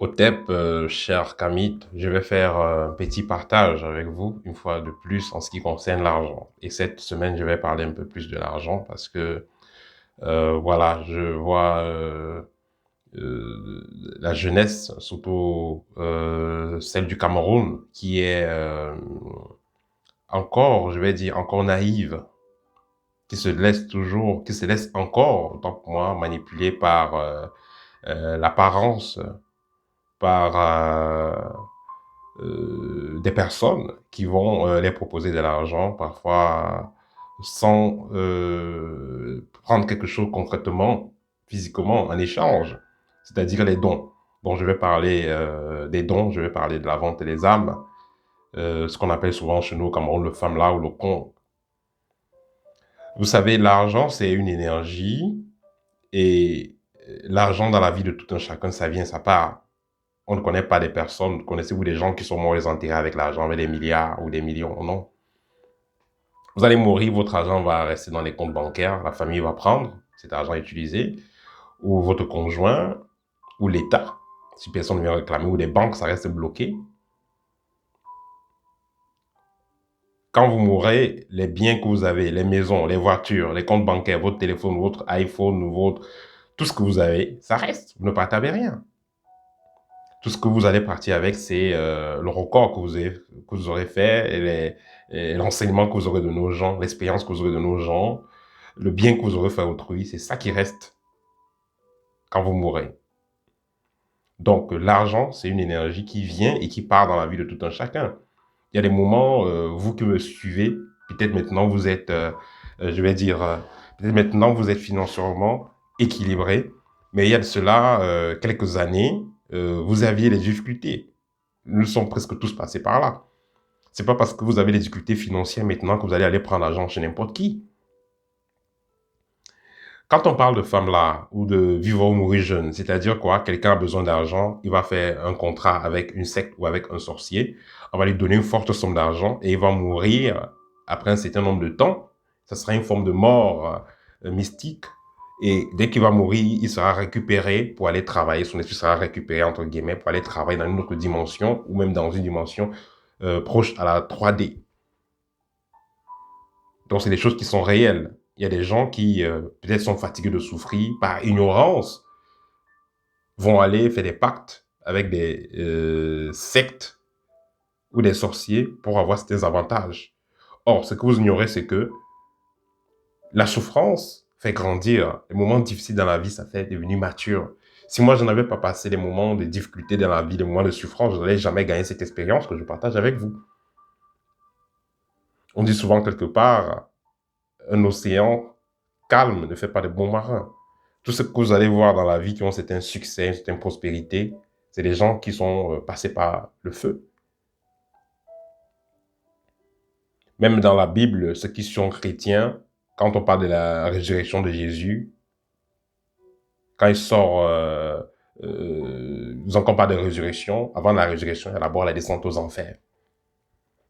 Otep, cher Kamit, je vais faire un petit partage avec vous, une fois de plus, en ce qui concerne l'argent. Et cette semaine, je vais parler un peu plus de l'argent parce que, voilà, je vois euh, la jeunesse, surtout celle du Cameroun, qui est encore, je vais dire, encore naïve, qui se laisse encore, autant que moi, manipuler par l'apparence, par des personnes qui vont les proposer de l'argent, parfois sans prendre quelque chose concrètement, physiquement, en échange, c'est-à-dire les dons. Bon, je vais parler des dons, je vais parler de la vente des âmes, ce qu'on appelle souvent chez nous au Cameroun le famla ou le con. Vous savez, l'argent, c'est une énergie et l'argent dans la vie de tout un chacun, ça vient, ça part. On ne connaît pas des personnes. Connaissez-vous des gens qui sont morts les enterrés avec l'argent, avec des milliards ou des millions? Non. Vous allez mourir, votre argent va rester dans les comptes bancaires, la famille va prendre cet argent utilisé, ou votre conjoint, ou l'État, si personne ne vient réclamer, ou des banques, ça reste bloqué. Quand vous mourrez, les biens que vous avez, les maisons, les voitures, les comptes bancaires, votre téléphone, votre iPhone, tout ce que vous avez, ça reste. Vous ne partez avec rien. Tout ce que vous allez partir avec, c'est le record que vous aurez fait, et l'enseignement que vous aurez de nos gens, l'expérience que vous aurez de nos gens, le bien que vous aurez fait à autrui, c'est ça qui reste quand vous mourrez. Donc, l'argent, c'est une énergie qui vient et qui part dans la vie de tout un chacun. Il y a des moments, vous qui me suivez, peut-être maintenant vous êtes, je vais dire, peut-être maintenant vous êtes financièrement équilibré, mais il y a de cela quelques années, vous aviez des difficultés. Nous sommes presque tous passés par là. C'est pas parce que vous avez des difficultés financières maintenant que vous allez aller prendre l'argent chez n'importe qui. Quand on parle de femmes là, ou de vivre ou mourir jeune, c'est-à-dire quoi, quelqu'un a besoin d'argent, il va faire un contrat avec une secte ou avec un sorcier, on va lui donner une forte somme d'argent et il va mourir après un certain nombre de temps. Ça sera une forme de mort mystique. Et dès qu'il va mourir, il sera récupéré pour aller travailler, son esprit sera récupéré, entre guillemets, pour aller travailler dans une autre dimension, ou même dans une dimension proche à la 3D. Donc, c'est des choses qui sont réelles. Il y a des gens qui, peut-être, sont fatigués de souffrir par ignorance, vont aller faire des pactes avec des sectes ou des sorciers pour avoir certains avantages. Or, ce que vous ignorez, c'est que la souffrance fait grandir. Les moments difficiles dans la vie, ça fait devenir mature. Si moi, je n'avais pas passé des moments de difficulté dans la vie, des moments de souffrance, je n'allais jamais gagner cette expérience que je partage avec vous. On dit souvent quelque part, un océan calme ne fait pas de bons marins. Tout ce que vous allez voir dans la vie qui ont un succès, une prospérité, c'est des gens qui sont passés par le feu. Même dans la Bible, ceux qui sont chrétiens, quand on parle de la résurrection de Jésus, quand il sort, quand on parle de résurrection, avant la résurrection, il y a d'abord la descente aux enfers.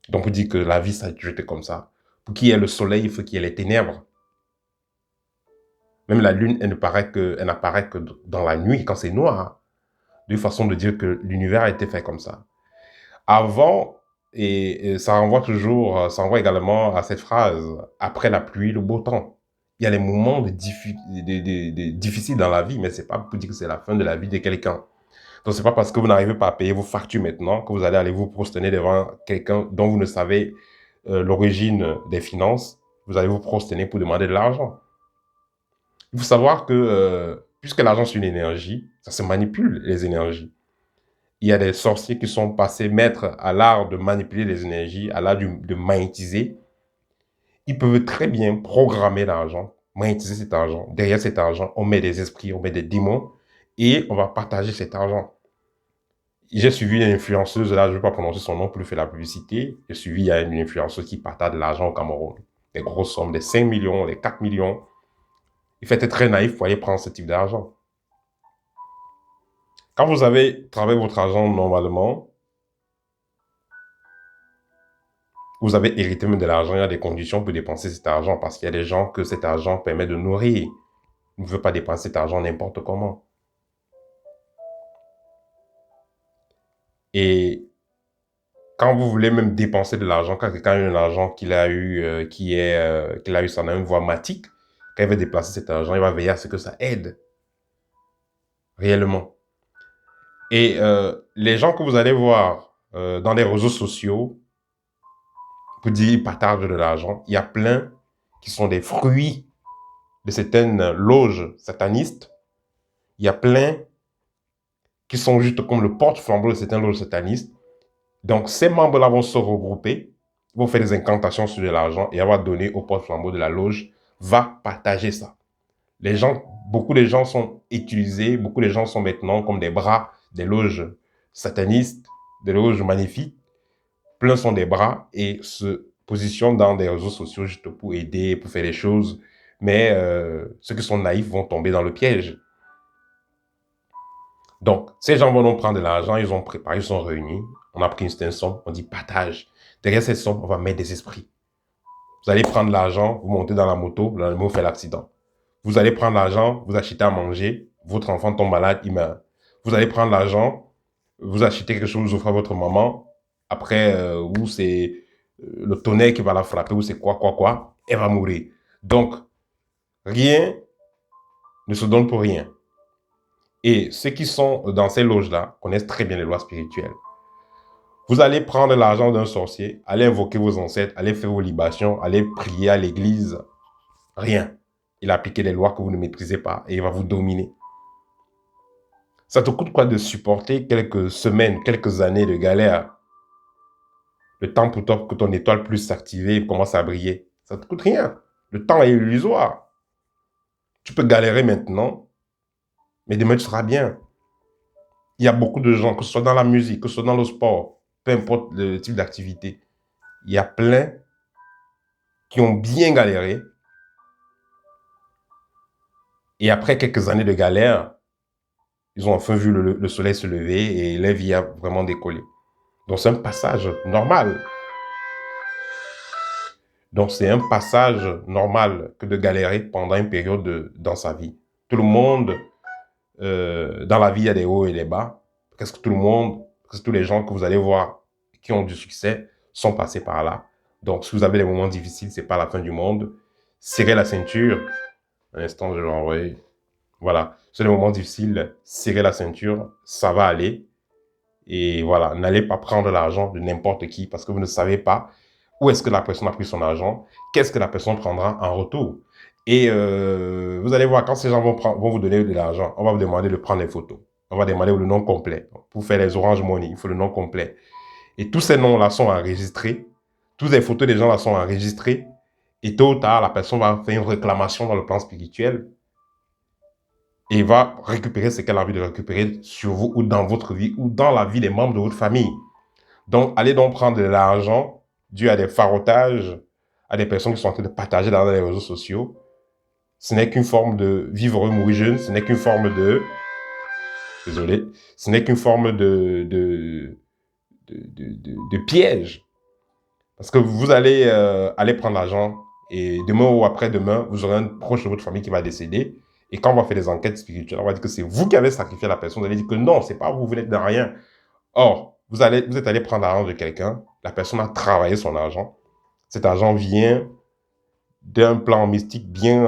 Donc on dit que la vie, ça a toujours été comme ça. Pour qu'il y ait le soleil, il faut qu'il y ait les ténèbres. Même la lune, elle n'apparaît que dans la nuit, quand c'est noir. D'une façon de dire que l'univers a été fait comme ça. Avant, et ça renvoie toujours, ça renvoie également à cette phrase, après la pluie, le beau temps. Il y a les moments difficiles dans la vie, mais c'est pas pour dire que c'est la fin de la vie de quelqu'un. Donc c'est pas parce que vous n'arrivez pas à payer vos factures maintenant que vous allez aller vous prosterner devant quelqu'un dont vous ne savez l'origine des finances. Vous allez vous prosterner pour demander de l'argent. Il faut savoir que, puisque l'argent c'est une énergie, ça se manipule, les énergies. Il y a des sorciers qui sont passés maîtres à l'art de manipuler les énergies, à l'art de magnétiser. Ils peuvent très bien programmer l'argent, magnétiser cet argent. Derrière cet argent, on met des esprits, on met des démons et on va partager cet argent. J'ai suivi une influenceuse, là je ne vais pas prononcer son nom pour lui faire la publicité. J'ai suivi une influenceuse qui partage de l'argent au Cameroun. Des grosses sommes, des 5 millions, des 4 millions. Il faut être très naïf pour aller prendre ce type d'argent. Quand vous avez travaillé votre argent normalement, vous avez hérité même de l'argent, il y a des conditions pour dépenser cet argent parce qu'il y a des gens que cet argent permet de nourrir. Vous ne pouvez pas dépenser cet argent n'importe comment. Et quand vous voulez même dépenser de l'argent, quand quelqu'un a eu un argent qu'il a eu, qu'il a eu ça dans une voie matique, quand il veut déplacer cet argent, il va veiller à ce que ça aide réellement. Et les gens que vous allez voir dans les réseaux sociaux, pour dire ils partagent de l'argent, il y a plein qui sont des fruits de certaines loges satanistes. Il y a plein qui sont juste comme le porte-flambeau de certaines loges satanistes. Donc, ces membres-là vont se regrouper, vont faire des incantations sur de l'argent et on va donner au porte-flambeau de la loge, va partager ça. Les gens, beaucoup de gens sont utilisés, beaucoup de gens sont maintenant comme des bras des loges satanistes, des loges magnifiques. Plein sont des bras et se positionnent dans des réseaux sociaux juste pour aider, pour faire des choses. Mais ceux qui sont naïfs vont tomber dans le piège. Donc, ces gens vont nous prendre de l'argent, ils ont préparé, ils sont réunis. On a pris une certaine somme, on dit partage. Derrière cette somme, on va mettre des esprits. Vous allez prendre l'argent, vous montez dans la moto fait l'accident. Vous allez prendre l'argent, vous achetez à manger, votre enfant tombe malade, il meurt. Vous allez prendre l'argent, vous achetez quelque chose, vous offrez à votre maman, après, ou c'est le tonnerre qui va la frapper, ou c'est quoi, elle va mourir. Donc, rien ne se donne pour rien. Et ceux qui sont dans ces loges-là connaissent très bien les lois spirituelles. Vous allez prendre l'argent d'un sorcier, allez invoquer vos ancêtres, allez faire vos libations, allez prier à l'église. Rien. Il a appliqué les lois que vous ne maîtrisez pas et il va vous dominer. Ça te coûte quoi de supporter quelques semaines, quelques années de galère? Le temps pour toi que ton étoile puisse s'activer et commence à briller. Ça te coûte rien. Le temps est illusoire. Tu peux galérer maintenant, mais demain tu seras bien. Il y a beaucoup de gens, que ce soit dans la musique, que ce soit dans le sport, peu importe le type d'activité, il y a plein qui ont bien galéré. Et après quelques années de galère, ils ont enfin vu le soleil se lever et leur vie a vraiment décollé. Donc c'est un passage normal. Donc c'est un passage normal que de galérer pendant une période dans sa vie. Tout le monde, dans la vie, il y a des hauts et des bas. Presque tout le monde, presque tous les gens que vous allez voir qui ont du succès sont passés par là. Donc si vous avez des moments difficiles, c'est pas la fin du monde. Serrez la ceinture. Un instant, je vais envoyer. Voilà, c'est des moments difficiles. Serrez la ceinture, ça va aller. Et voilà, n'allez pas prendre l'argent de n'importe qui parce que vous ne savez pas où est-ce que la personne a pris son argent, qu'est-ce que la personne prendra en retour. Et vous allez voir, quand ces gens vont vous donner de l'argent, on va vous demander de prendre les photos. On va demander le nom complet. Pour faire les Orange Money, il faut le nom complet. Et tous ces noms-là sont enregistrés. Toutes les photos des gens-là sont enregistrées. Et tôt ou tard, la personne va faire une réclamation dans le plan spirituel et va récupérer ce qu'elle a envie de récupérer sur vous ou dans votre vie ou dans la vie des membres de votre famille. Donc, allez donc prendre de l'argent dû à des farotages, à des personnes qui sont en train de partager dans les réseaux sociaux. Ce n'est qu'une forme de vivre ou mourir jeune, ce n'est qu'une forme de... Désolé. Ce n'est qu'une forme de piège. Parce que vous allez aller prendre l'argent et demain ou après-demain, vous aurez un proche de votre famille qui va décéder. Et quand on va faire des enquêtes spirituelles, on va dire que c'est vous qui avez sacrifié la personne. Vous allez dire que non, c'est pas vous, vous n'êtes de rien. Or, vous êtes allé prendre l'argent de quelqu'un, la personne a travaillé son argent. Cet argent vient d'un plan mystique bien,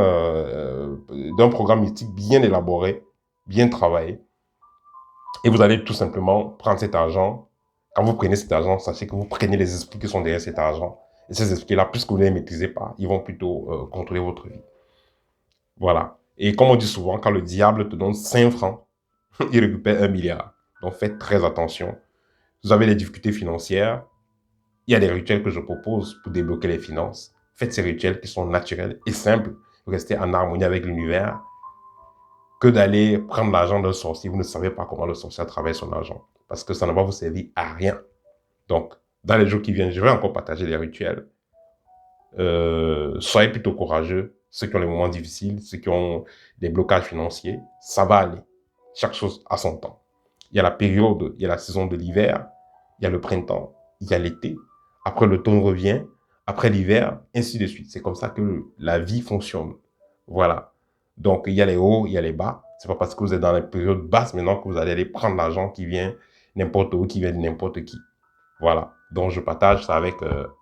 d'un programme mystique bien élaboré, bien travaillé. Et vous allez tout simplement prendre cet argent. Quand vous prenez cet argent, sachez que vous prenez les esprits qui sont derrière cet argent. Et ces esprits-là, puisque vous ne les maîtrisez pas, ils vont plutôt contrôler votre vie. Voilà. Et comme on dit souvent, quand le diable te donne 5 francs, il récupère 1 milliard. Donc faites très attention. Vous avez des difficultés financières, il y a des rituels que je propose pour débloquer les finances. Faites ces rituels qui sont naturels et simples. Restez en harmonie avec l'univers que d'aller prendre l'argent d'un sorcier. Vous ne savez pas comment le sorcier travaille son argent. Parce que ça ne va vous servir à rien. Donc, dans les jours qui viennent, je vais encore partager les rituels. Soyez plutôt courageux. Ceux qui ont les moments difficiles, ceux qui ont des blocages financiers, ça va aller. Chaque chose a son temps. Il y a la période, il y a la saison de l'hiver, il y a le printemps, il y a l'été. Après, l'automne revient. Après l'hiver, ainsi de suite. C'est comme ça que la vie fonctionne. Voilà. Donc, il y a les hauts, il y a les bas. C'est pas parce que vous êtes dans la période basse maintenant que vous allez aller prendre l'argent qui vient n'importe où, qui vient de n'importe qui. Voilà. Donc, je partage ça avec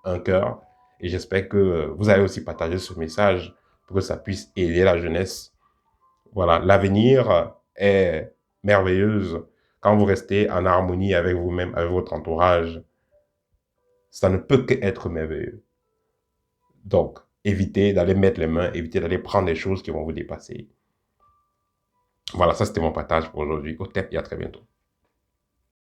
un cœur. Et j'espère que vous allez aussi partager ce message pour que ça puisse aider la jeunesse. Voilà. L'avenir est merveilleuse quand vous restez en harmonie avec vous-même, avec votre entourage. Ça ne peut qu'être merveilleux. Donc, évitez d'aller mettre les mains, évitez d'aller prendre des choses qui vont vous dépasser. Voilà, ça c'était mon partage pour aujourd'hui. Au TEP et à très bientôt.